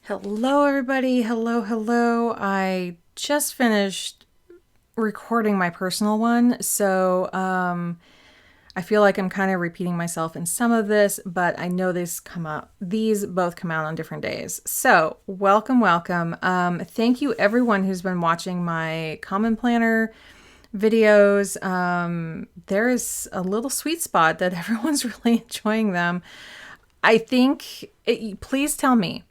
Hello, everybody. Hello, hello. I just finished recording my personal one, so I feel like I'm kind of repeating myself in some of this, but I know these both come out on different days. So, welcome, welcome. Thank you, everyone who's been watching my Common Planner videos. There is a little sweet spot that everyone's really enjoying them. I think, please tell me.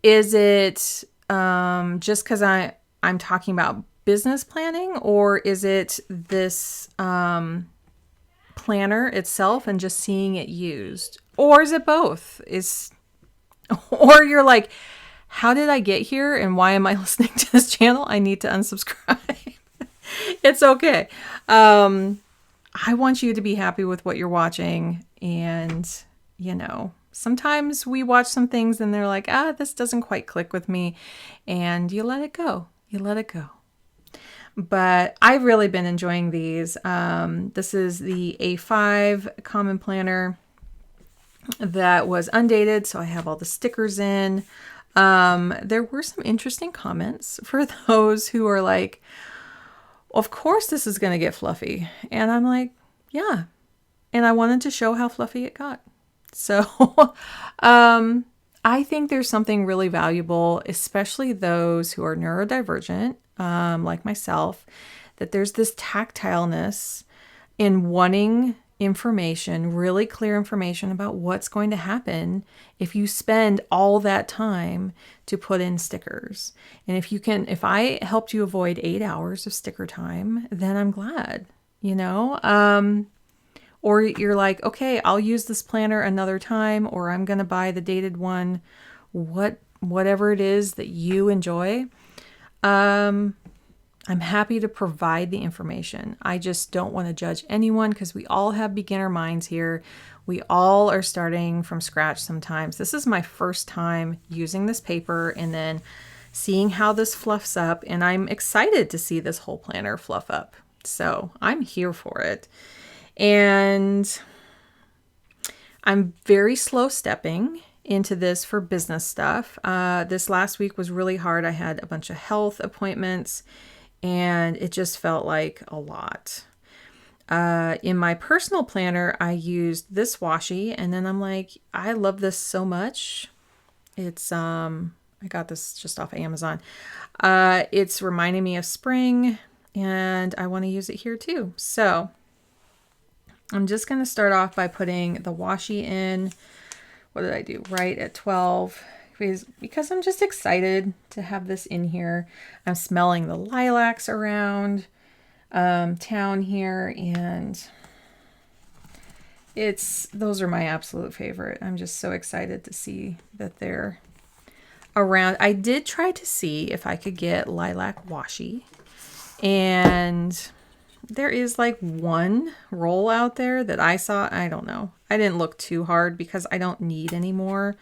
Is it just because I'm talking about business planning, or is it this planner itself and just seeing it used, or is it both? Or you're like, how did I get here, and why am I listening to this channel? I need to unsubscribe. It's okay. I want you to be happy with what you're watching, and sometimes we watch some things and they're like, this doesn't quite click with me, and you let it go. You let it go. But I've really been enjoying these. This is the A5 Common Planner that was undated, so I have all the stickers in. There were some interesting comments for those who are like, of course this is going to get fluffy. And I'm like, yeah. And I wanted to show how fluffy it got. So I think there's something really valuable, especially those who are neurodivergent, like myself, that there's this tactileness in wanting information, really clear information about what's going to happen if you spend all that time to put in stickers. And if I helped you avoid 8 hours of sticker time, then I'm glad, Or you're like, okay, I'll use this planner another time, or I'm going to buy the dated one, whatever it is that you enjoy. I'm happy to provide the information. I just don't want to judge anyone because we all have beginner minds here. We all are starting from scratch sometimes. This is my first time using this paper and then seeing how this fluffs up, and I'm excited to see this whole planner fluff up. So I'm here for it. And I'm very slow stepping into this for business stuff. This last week was really hard. I had a bunch of health appointments, and it just felt like a lot. In my personal planner, I used this WASHI, and then I'm like, I love this so much. It's, I got this just off Amazon. It's reminding me of spring, and I want to use it here too. So I'm just going to start off by putting the washi in. What did I do? Right at 12. Because I'm just excited to have this in here. I'm smelling the lilacs around town here, and those are my absolute favorite. I'm just so excited to see that they're around. I did try to see if I could get lilac washi, and there is like one roll out there that I saw. I don't know. I didn't look too hard because I don't need any more.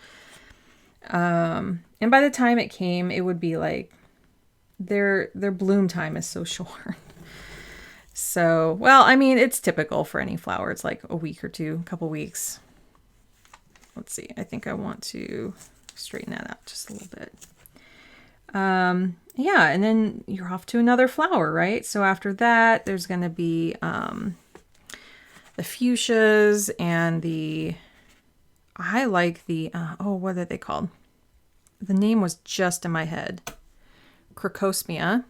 And by the time it came, it would be like their bloom time is so short. So, well, I mean, it's typical for any flower. It's like a week or two, a couple weeks. Let's see. I think I want to straighten that out just a little bit. Yeah, and then you're off to another flower, right? So after that, there's going to be the fuchsias and I like the, what are they called? The name was just in my head. Crocosmia.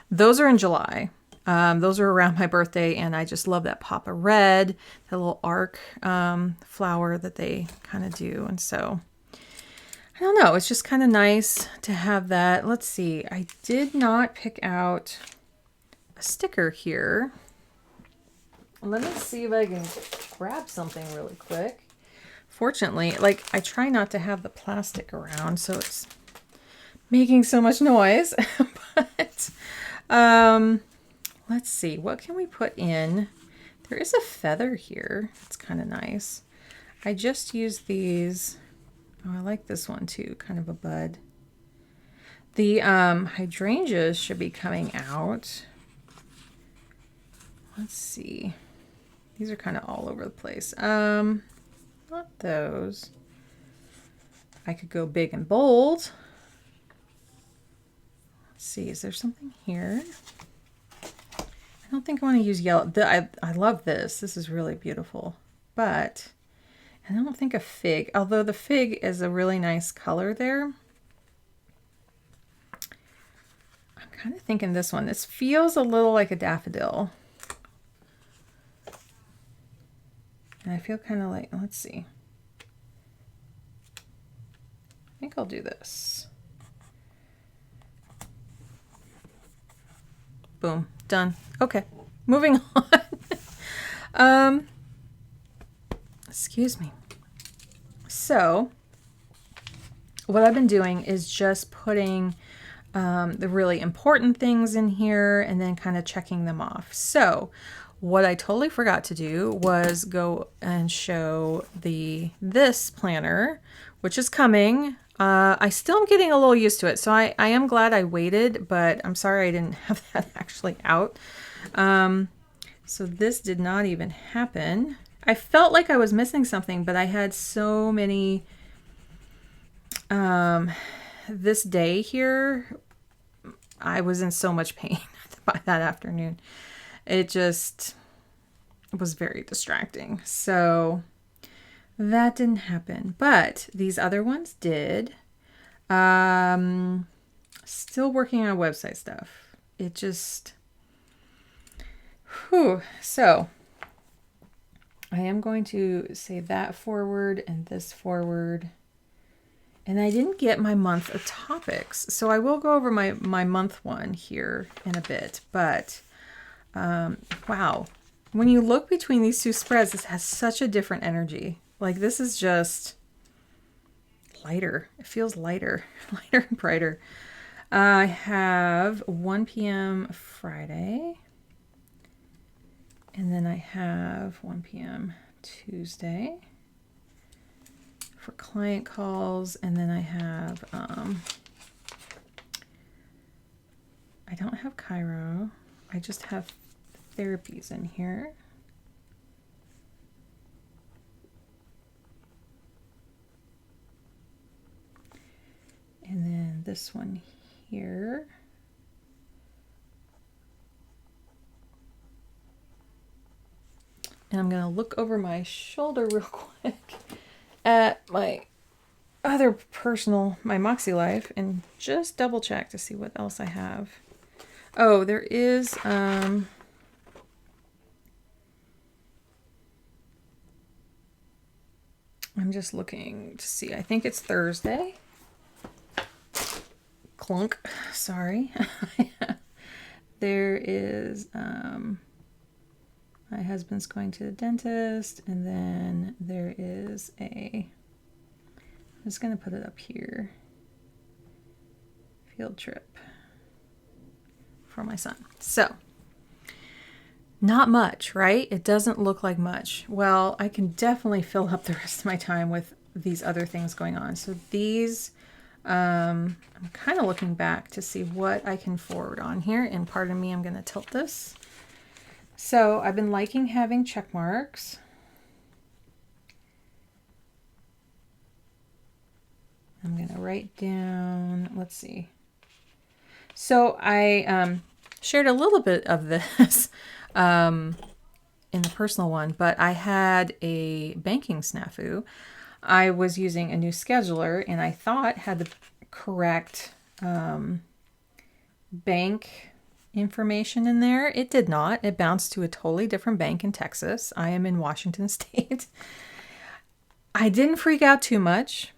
Those are in July. Those are around my birthday, and I just love that pop of red, that little arc flower that they kind of do. And so, I don't know, it's just kind of nice to have that. Let's see, I did not pick out a sticker here. Let me see if I can grab something really quick. Fortunately, like, I try not to have the plastic around, so it's making so much noise. But let's see, what can we put in? There is a feather here. It's kind of nice. I just used these. Oh, I like this one too, kind of a bud. The hydrangeas should be coming out. Let's see. These are kind of all over the place. Not those. I could go big and bold. Let's see, is there something here? I don't think I want to use yellow. I love this. This is really beautiful. But, and I don't think a fig, although the fig is a really nice color there. I'm kind of thinking this one. This feels a little like a daffodil. And I feel kind of like, let's see. I think I'll do this. Boom, done. Okay, moving on. Excuse me. So, what I've been doing is just putting the really important things in here and then kind of checking them off. So, what I totally forgot to do was go and show this planner, which is coming. I still am getting a little used to it, so I am glad I waited, but I'm sorry I didn't have that actually out. So this did not even happen. I felt like I was missing something, but I had so many, this day here, I was in so much pain by that afternoon. It just was very distracting. So that didn't happen, but these other ones did. Still working on website stuff. It just, whew. So I am going to say that forward and this forward. And I didn't get my month of topics. So I will go over my month one here in a bit, but wow. When you look between these two spreads, this has such a different energy. Like this is just lighter. It feels lighter, lighter and brighter. I have 1 p.m. Friday. And then I have 1 p.m. Tuesday for client calls. And then I have, I don't have Cairo. I just have therapies in here. And then this one here. And I'm going to look over my shoulder real quick at my other personal, my Moxie Life, and just double check to see what else I have. Oh, there is, I'm just looking to see. I think it's Thursday. Clunk. Sorry. There is, my husband's going to the dentist, and then there is I'm just going to put it up here. Field trip for my son. So, not much, right? It doesn't look like much. Well, I can definitely fill up the rest of my time with these other things going on. So these, I'm kind of looking back to see what I can forward on here. And pardon me, I'm going to tilt this. So I've been liking having check marks. I'm going to write down, let's see. So I shared a little bit of this in the personal one, but I had a banking snafu. I was using a new scheduler and I thought had the correct bank information in there. It did not. It bounced to a totally different bank in Texas. I am in Washington State. I didn't freak out too much.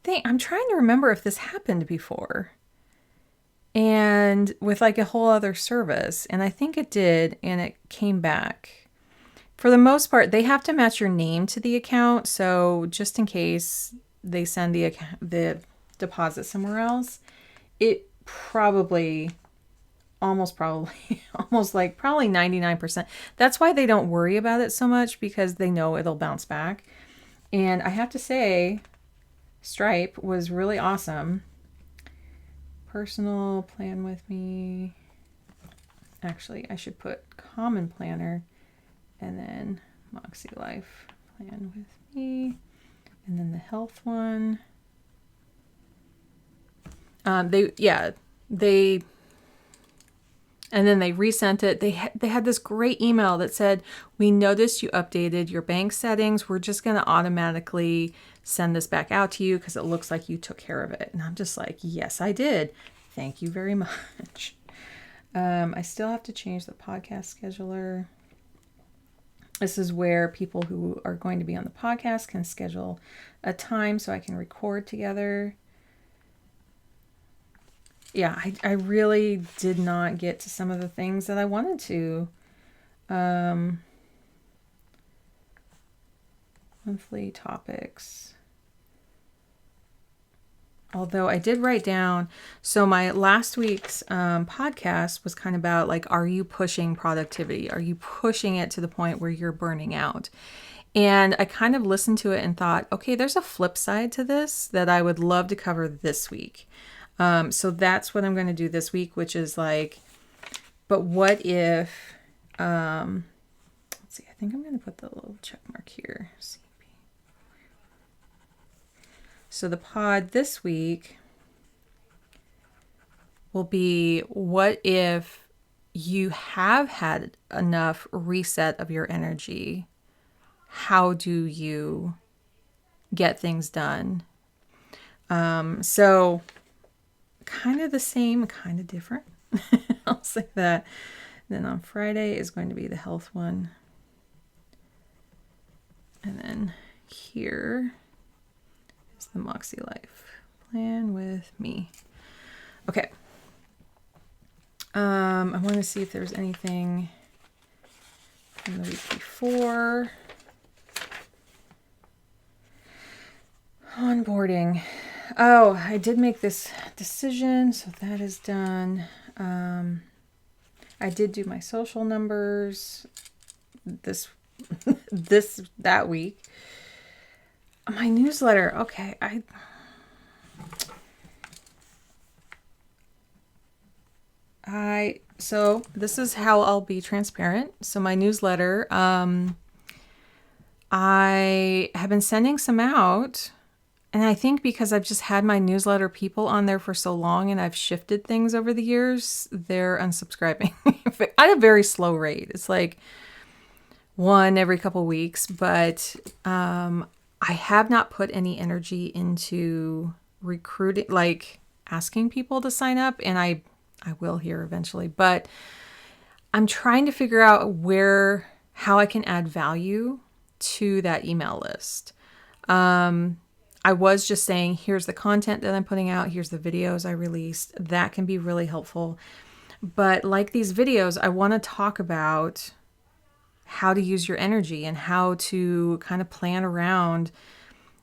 I'm trying to remember if this happened before. And with like a whole other service. And I think it did, and it came back. For the most part, they have to match your name to the account. So just in case they send the deposit somewhere else, it probably, almost probably 99%. That's why they don't worry about it so much, because they know it'll bounce back. And I have to say, Stripe was really awesome. Personal plan with me. Actually, I should put common planner and then Moxie Life plan with me. And then the health one. They And then they resent it. They had this great email that said, we noticed you updated your bank settings. We're just going to automatically send this back out to you because it looks like you took care of it. And I'm just like, yes, I did. Thank you very much. I still have to change the podcast scheduler. This is where people who are going to be on the podcast can schedule a time so I can record together. Yeah, I really did not get to some of the things that I wanted to. Monthly topics. Although I did write down, so my last week's podcast was kind of about like, are you pushing productivity? Are you pushing it to the point where you're burning out? And I kind of listened to it and thought, okay, there's a flip side to this that I would love to cover this week. So that's what I'm going to do this week, which is like, but what if, let's see, I think I'm going to put the little check mark here. CP. So the pod this week will be, what if you have had enough reset of your energy? How do you get things done? So kind of the same, kind of different. I'll say that. Then on Friday is going to be the health one. And then here is the Moxie Life. Plan with me. Okay. I want to see if there's anything from the week before. Onboarding. Oh, I did make this decision, so that is done. I did do my social numbers that week. My newsletter. Okay, so this is how I'll be transparent. So my newsletter, I have been sending some out. And I think because I've just had my newsletter people on there for so long and I've shifted things over the years, they're unsubscribing at a very slow rate. It's like one every couple weeks, but I have not put any energy into recruiting, like asking people to sign up, and I will here eventually, but I'm trying to figure out how I can add value to that email list. I was just saying, here's the content that I'm putting out. Here's the videos I released. That can be really helpful. But like these videos, I want to talk about how to use your energy and how to kind of plan around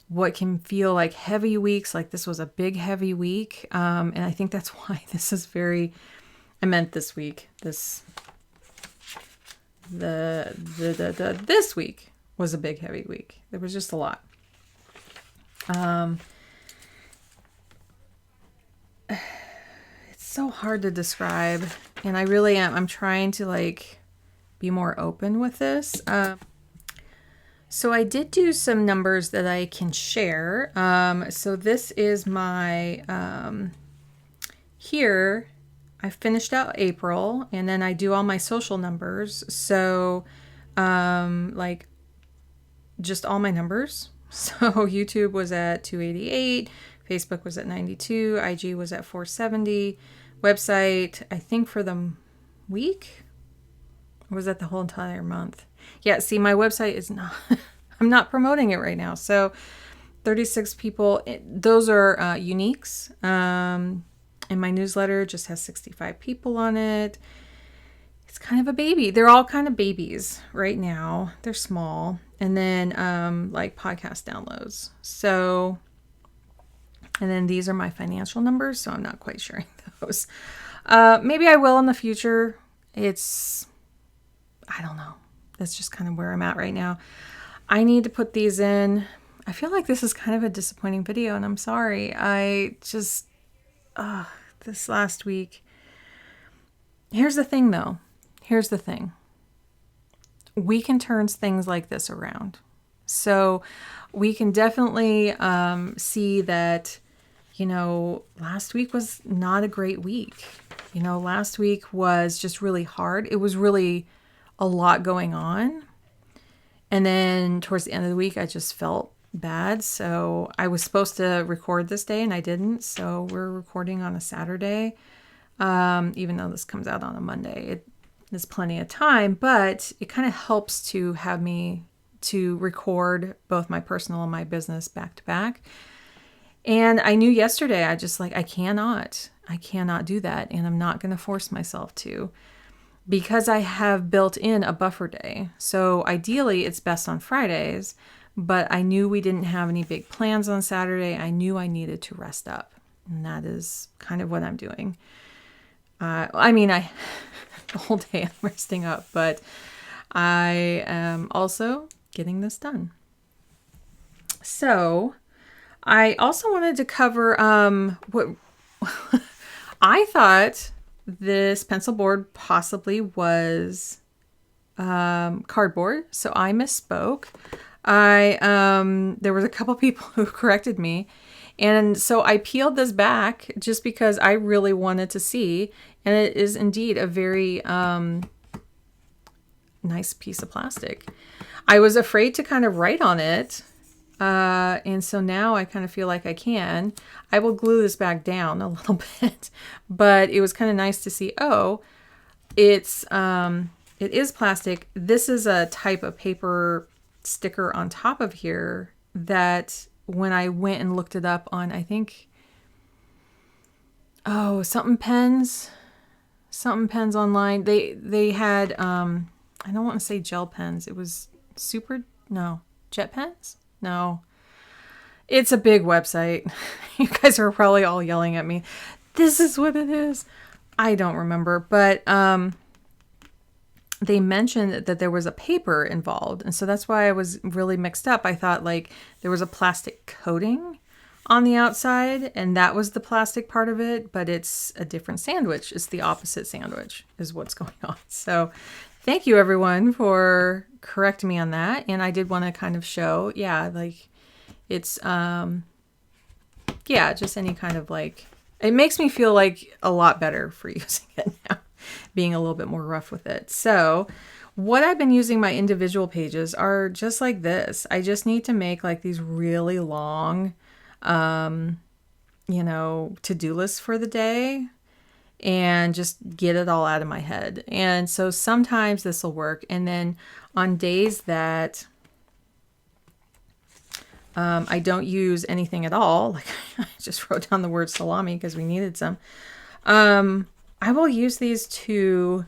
what can feel like heavy weeks. Like this was a big, heavy week. And I think that's why this is this week. This week was a big, heavy week. There was just a lot. It's so hard to describe, and I really am. I'm trying to like be more open with this. So I did do some numbers that I can share. So this is my, here I finished out April, and then I do all my social numbers. So, like just all my numbers. So YouTube was at 288, Facebook was at 92, IG was at 470, website, I think for the week, or was that the whole entire month? Yeah, see, my website is not, I'm not promoting it right now. So 36 people, those are uniques. And my newsletter just has 65 people on it. It's kind of a baby. They're all kind of babies right now. They're small. And then like podcast downloads. So, and then these are my financial numbers. So I'm not quite sharing those. Maybe I will in the future. I don't know. That's just kind of where I'm at right now. I need to put these in. I feel like this is kind of a disappointing video, and I'm sorry. I just, this last week. Here's the thing though. Here's the thing. We can turn things like this around. So we can definitely see that, last week was not a great week. You know, last week was just really hard. It was really a lot going on. And then towards the end of the week, I just felt bad. So I was supposed to record this day and I didn't. So we're recording on a Saturday. Even though this comes out on a Monday, there's plenty of time, but it kind of helps to have me to record both my personal and my business back to back. And I knew yesterday, I just like, I cannot do that. And I'm not going to force myself to, because I have built in a buffer day. So ideally it's best on Fridays, but I knew we didn't have any big plans on Saturday. I knew I needed to rest up, and that is kind of what I'm doing. The whole day I'm resting up, but I am also getting this done. So I also wanted to cover what I thought this pencil board possibly was cardboard. So I misspoke. There was a couple people who corrected me. And so I peeled this back just because I really wanted to see. And it is indeed a very nice piece of plastic. I was afraid to kind of write on it. And so now I kind of feel like I can. I will glue this back down a little bit. But it was kind of nice to see, it is plastic. This is a type of paper sticker on top of here that when I went and looked it up on, I think, something pens online. They had, I don't want to say gel pens. It was jet pens? No. It's a big website. You guys are probably all yelling at me. This is what it is. I don't remember, but they mentioned that there was a paper involved. And so that's why I was really mixed up. I thought like there was a plastic coating on the outside and that was the plastic part of it, but it's a different sandwich. It's the opposite sandwich is what's going on. So thank you everyone for correcting me on that. And I did want to kind of show, it's, just any kind of like, it makes me feel like a lot better for using it now, being a little bit more rough with it. So what I've been using my individual pages are just like this. I just need to make like these really long, to-do lists for the day and just get it all out of my head. And so sometimes this will work. And then on days that I don't use anything at all, like I just wrote down the word salami because we needed some, I will use these to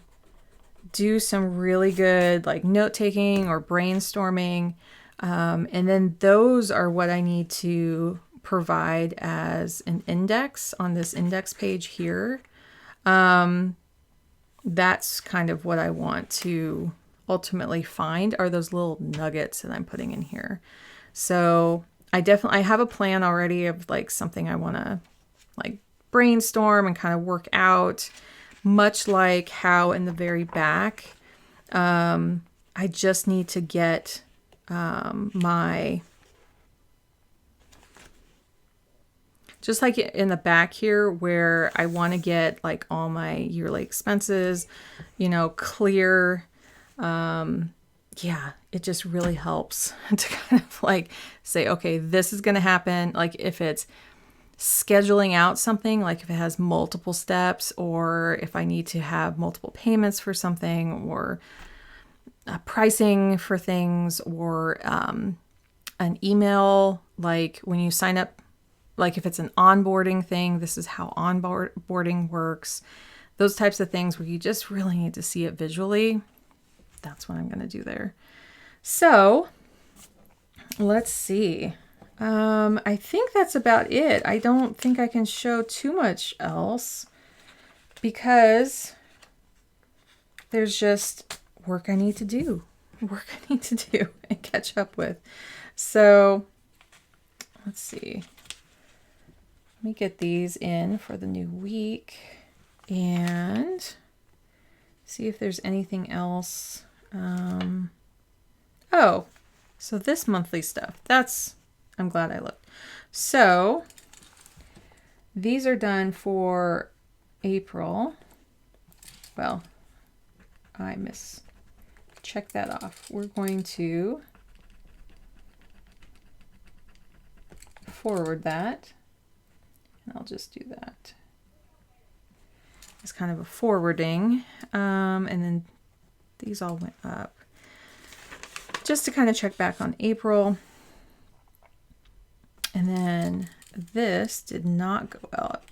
do some really good like note-taking or brainstorming. And then those are what I need to provide as an index on this index page here. That's kind of what I want to ultimately find are those little nuggets that I'm putting in here. So I have a plan already of like something I want to like brainstorm and kind of work out, much like how in the very back, I just need to get just like in the back here where I want to get like all my yearly expenses, clear. It just really helps to kind of like say, okay, this is going to happen. Like if it's scheduling out something, like if it has multiple steps or if I need to have multiple payments for something or pricing for things or an email, like when you sign up, like if it's an onboarding thing, this is how onboarding works. Those types of things where you just really need to see it visually. That's what I'm going to do there. So let's see. I think that's about it. I don't think I can show too much else because there's just work I need to do and catch up with. So let's see. Let me get these in for the new week and see if there's anything else. So this monthly stuff, I'm glad I looked. So these are done for April. well, check that off. We're going to forward that, and I'll just do that. It's kind of a forwarding, and then these all went up. Just to kind of check back on April. And then this did not go up.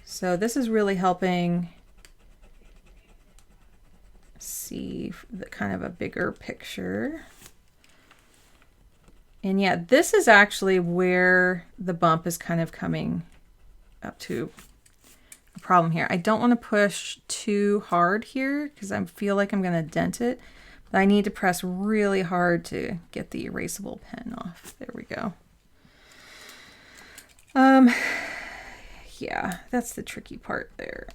So this is really helping see the kind of a bigger picture. And yeah, this is actually where the bump is kind of coming up to a problem here. I don't want to push too hard here because I feel like I'm going to dent it. But I need to press really hard to get the erasable pen off. There we go. Yeah, that's the tricky part there.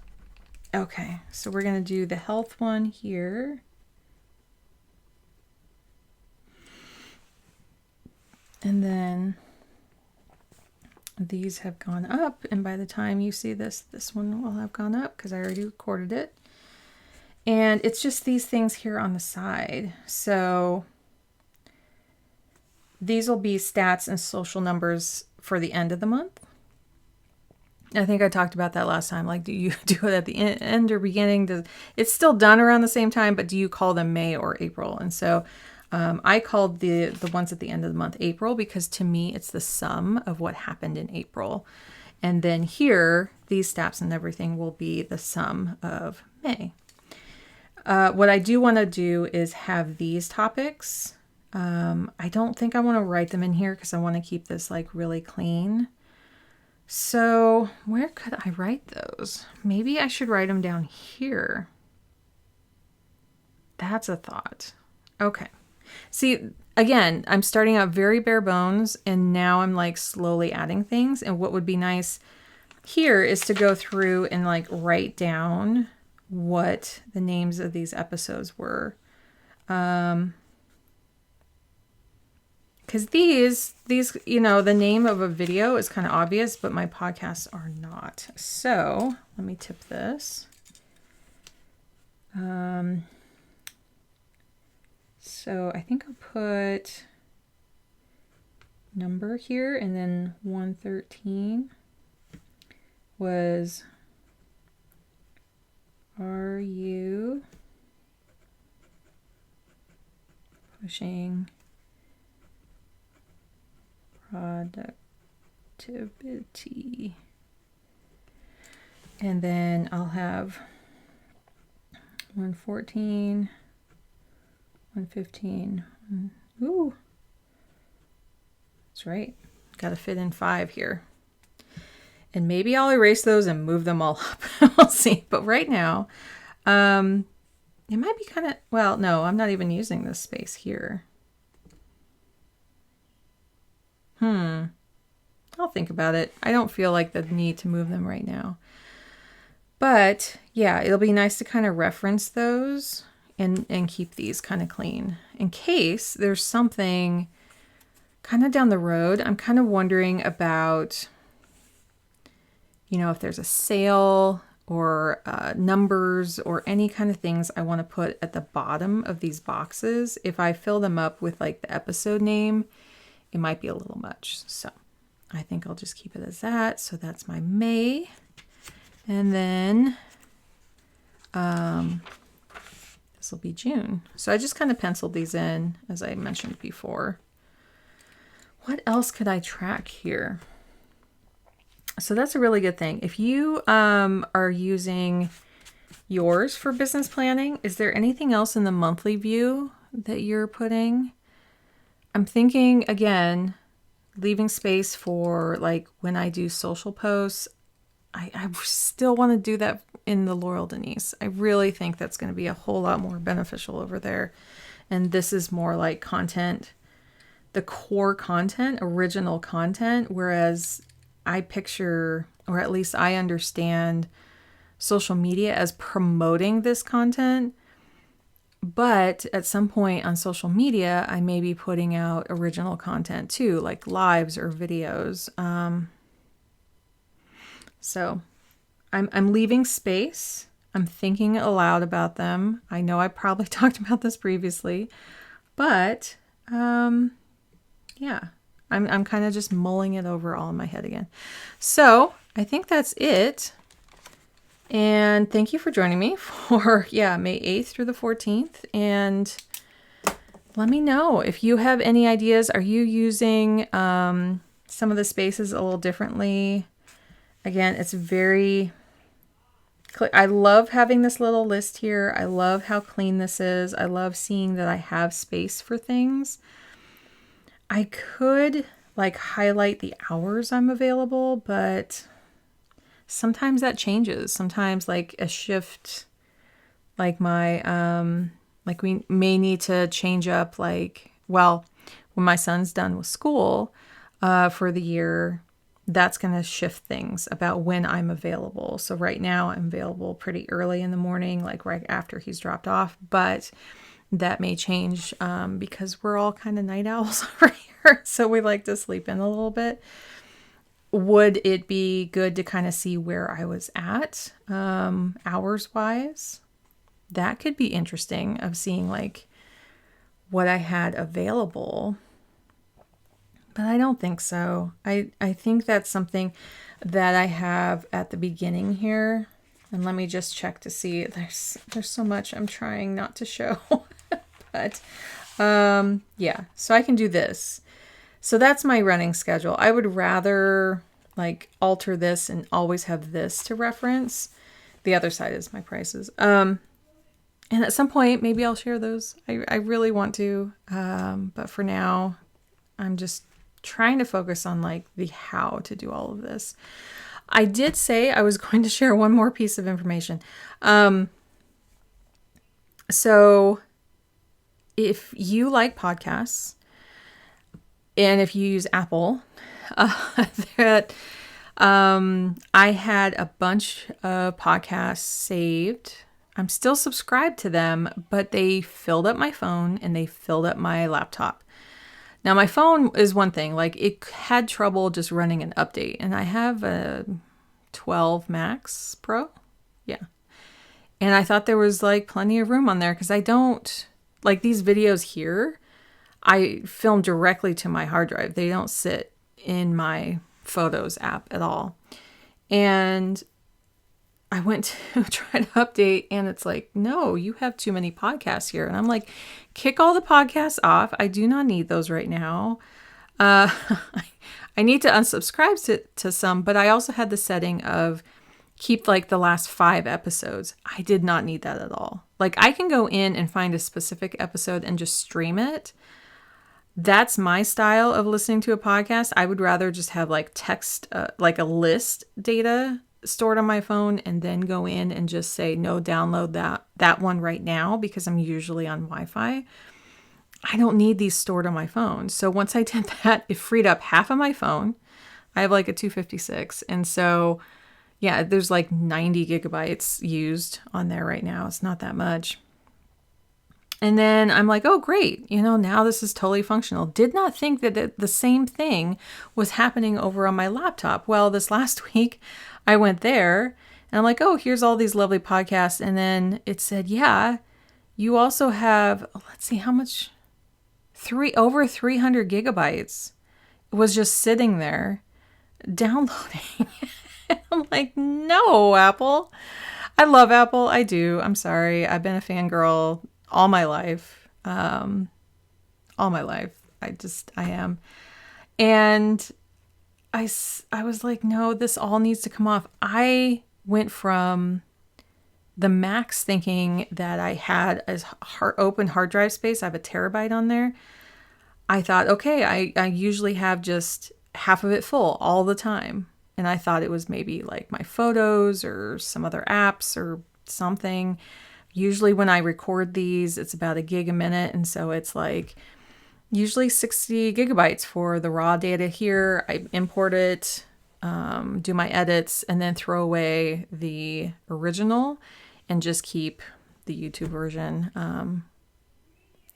Okay, so we're going to do the health one here. And then these have gone up, and by the time you see this, this one will have gone up because I already recorded it. And it's just these things here on the side. So these will be stats and social numbers for the end of the month. I think I talked about that last time. Like, do you do it at the end or beginning? It's still done around the same time, but do you call them May or April? And so I called the ones at the end of the month April because to me, it's the sum of what happened in April. And then here, these stats and everything will be the sum of May. What I do want to do is have these topics. I don't think I want to write them in here because I want to keep this like really clean. So where could I write those? Maybe I should write them down here. That's a thought. Okay. See, again, I'm starting out very bare bones and now I'm like slowly adding things. And what would be nice here is to go through and like write down what the names of these episodes were. Because these, you know, the name of a video is kind of obvious, but my podcasts are not. So let me tip this. So I think I'll put number here, and then 113 was, are you pushing productivity? And then I'll have 114, 115. Ooh, that's right. Got to fit in 5 here. And maybe I'll erase those and move them all up. We'll see. But right now, it might be kind of, well, no, I'm not even using this space here. I'll think about it. I don't feel like the need to move them right now. But yeah, it'll be nice to kind of reference those and keep these kind of clean in case there's something kind of down the road. I'm kind of wondering about, you know, if there's a sale or numbers or any kind of things I want to put at the bottom of these boxes. If I fill them up with like the episode name, it might be a little much. So I think I'll just keep it as that. So that's my May. And then this will be June. So I just kind of penciled these in as I mentioned before. What else could I track here? So that's a really good thing. If you are using yours for business planning, is there anything else in the monthly view that you're putting? I'm thinking, again, leaving space for like when I do social posts. I still want to do that in the Laurel Denise. I really think that's going to be a whole lot more beneficial over there. And this is more like content, the core content, original content, whereas I picture, or at least I understand social media as promoting this content. But at some point on social media, I may be putting out original content too, like lives or videos. So I'm leaving space. I'm thinking aloud about them. I know I probably talked about this previously, but yeah, I'm kind of just mulling it over all in my head again. So I think that's it. And thank you for joining me for, May 8th through the 14th. And let me know if you have any ideas. Are you using some of the spaces a little differently? Again, it's very... I love having this little list here. I love how clean this is. I love seeing that I have space for things. I could like highlight the hours I'm available, but sometimes that changes. Sometimes like a shift, like my, like we may need to change up like, well, when my son's done with school for the year, that's going to shift things about when I'm available. So right now I'm available pretty early in the morning, like right after he's dropped off, but that may change because we're all kind of night owls over here. So we like to sleep in a little bit. Would it be good to kind of see where I was at hours wise? That could be interesting of seeing like what I had available. But I don't think so. I think that's something that I have at the beginning here. And let me just check to see. There's so much I'm trying not to show. But yeah, so I can do this. So that's my running schedule. I would rather like alter this and always have this to reference. The other side is my prices. And at some point, maybe I'll share those. I really want to. But for now, I'm just trying to focus on like the how to do all of this. I did say I was going to share one more piece of information. So if you like podcasts and if you use Apple, that I had a bunch of podcasts saved. I'm still subscribed to them, but they filled up my phone and they filled up my laptop. Now, my phone is one thing, like it had trouble just running an update, and I have a 12 Max Pro. Yeah. And I thought there was like plenty of room on there because I don't like these videos here. I film directly to my hard drive. They don't sit in my Photos app at all. And I went to try to update and it's like, no, you have too many podcasts here. And I'm like, kick all the podcasts off. I do not need those right now. I need to unsubscribe to some, but I also had the setting of keep like the last 5 episodes. I did not need that at all. Like I can go in and find a specific episode and just stream it. That's my style of listening to a podcast. I would rather just have like text, like a list data stored on my phone and then go in and just say, no, download that one right now because I'm usually on Wi-Fi. I don't need these stored on my phone. So once I did that, it freed up half of my phone. I have like a 256. And so, yeah, there's like 90 gigabytes used on there right now. It's not that much. And then I'm like, oh, great. Now this is totally functional. Did not think that the same thing was happening over on my laptop. Well, this last week I went there and I'm like, oh, here's all these lovely podcasts. And then it said, yeah, you also have, let's see how much, over 300 gigabytes. It was just sitting there downloading. I'm like, no, Apple. I love Apple. I do. I'm sorry. I've been a fangirl all my life. All my life. I am. And I was like, no, this all needs to come off. I went from the max thinking that I had as open hard drive space. I have a terabyte on there. I thought, okay, I usually have just half of it full all the time. And I thought it was maybe like my photos or some other apps or something. Usually when I record these, it's about 1 gig a minute. And so it's like usually 60 gigabytes for the raw data here. I import it, do my edits, and then throw away the original and just keep the YouTube version.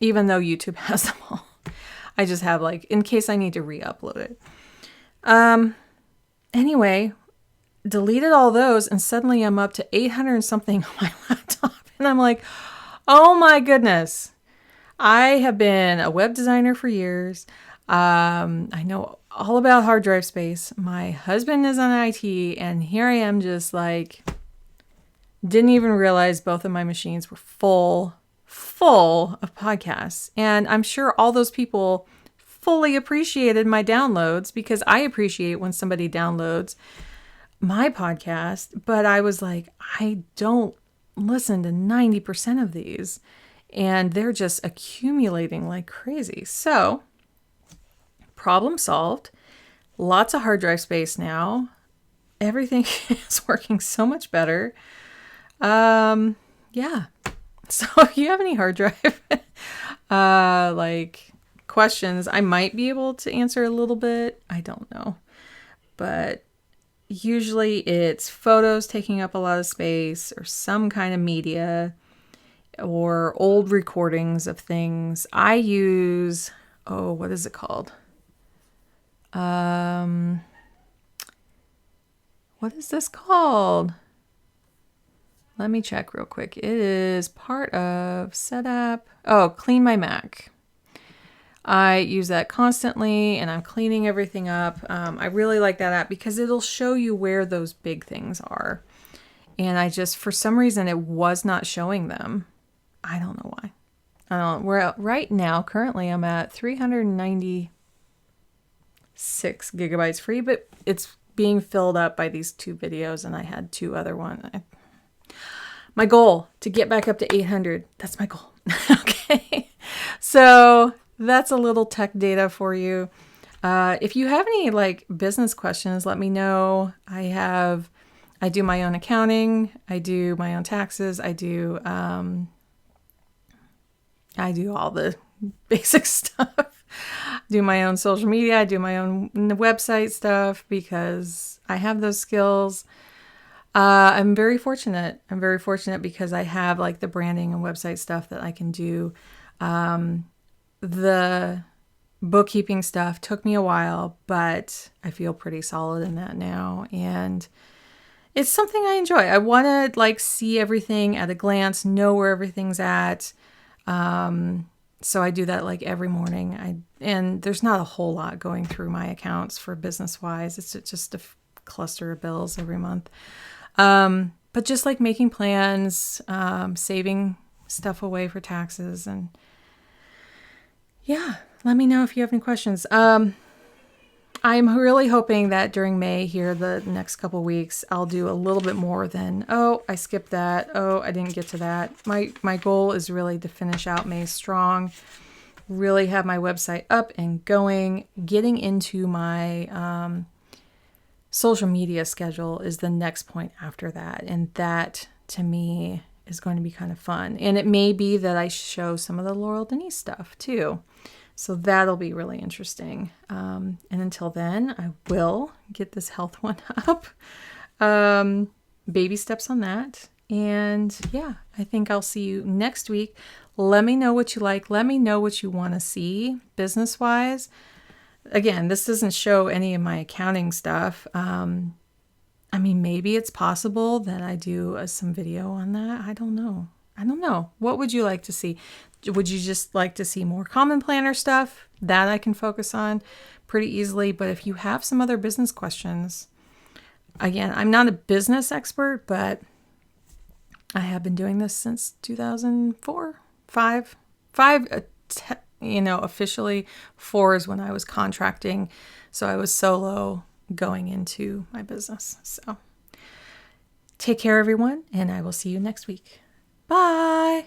Even though YouTube has them all. I just have like, in case I need to re-upload it. Anyway, deleted all those, and suddenly I'm up to 800 and something on my laptop. And I'm like, oh my goodness. I have been a web designer for years. I know all about hard drive space. My husband is on IT, and here I am just like, didn't even realize both of my machines were full of podcasts. And I'm sure all those people fully appreciated my downloads, because I appreciate when somebody downloads my podcast, but I was like, I don't listen to 90% of these, and they're just accumulating like crazy. So, problem solved. Lots of hard drive space now. Everything is working so much better. Yeah. So if you have any hard drive like questions, I might be able to answer a little bit. I don't know. But usually it's photos taking up a lot of space, or some kind of media, or old recordings of things. I use, what is it called? What is this called? Let me check real quick. It is part of Setup. Clean My Mac. I use that constantly, and I'm cleaning everything up. I really like that app because it'll show you where those big things are. And for some reason, it was not showing them. I don't know why. Right now, currently, I'm at 396 gigabytes free, but it's being filled up by these 2 videos, and I had 2 other ones. My goal, to get back up to 800. That's my goal. Okay. So that's a little tech data for you. If you have any business questions, let me know. I do my own accounting. I do my own taxes. I do all the basic stuff. Do my own social media. I do my own website stuff because I have those skills. I'm very fortunate. Because I have the branding and website stuff that I can do. The bookkeeping stuff took me a while, but I feel pretty solid in that now. And it's something I enjoy. I want to see everything at a glance, know where everything's at. So I do that every morning. And there's not a whole lot going through my accounts for business wise. It's just a cluster of bills every month. But just making plans, saving stuff away for taxes, and yeah, let me know if you have any questions. I'm really hoping that during May here, the next couple weeks, I'll do a little bit more than, I skipped that. I didn't get to that. My goal is really to finish out May strong, really have my website up and going. Getting into my social media schedule is the next point after that. And that, to me, is going to be kind of fun. And it may be that I show some of the Laurel Denise stuff too. So that'll be really interesting. And until then, I will get this health one up. Baby steps on that. And yeah, I think I'll see you next week. Let me know what you like. Let me know what you want to see business-wise. Again, this doesn't show any of my accounting stuff. Maybe it's possible that I do some video on that. I don't know. What would you like to see? Would you just like to see more Common Planner stuff that I can focus on pretty easily? But if you have some other business questions, again, I'm not a business expert, but I have been doing this since 2004, five, officially 4 is when I was contracting. So I was solo going into my business. So take care, everyone, and I will see you next week. Bye.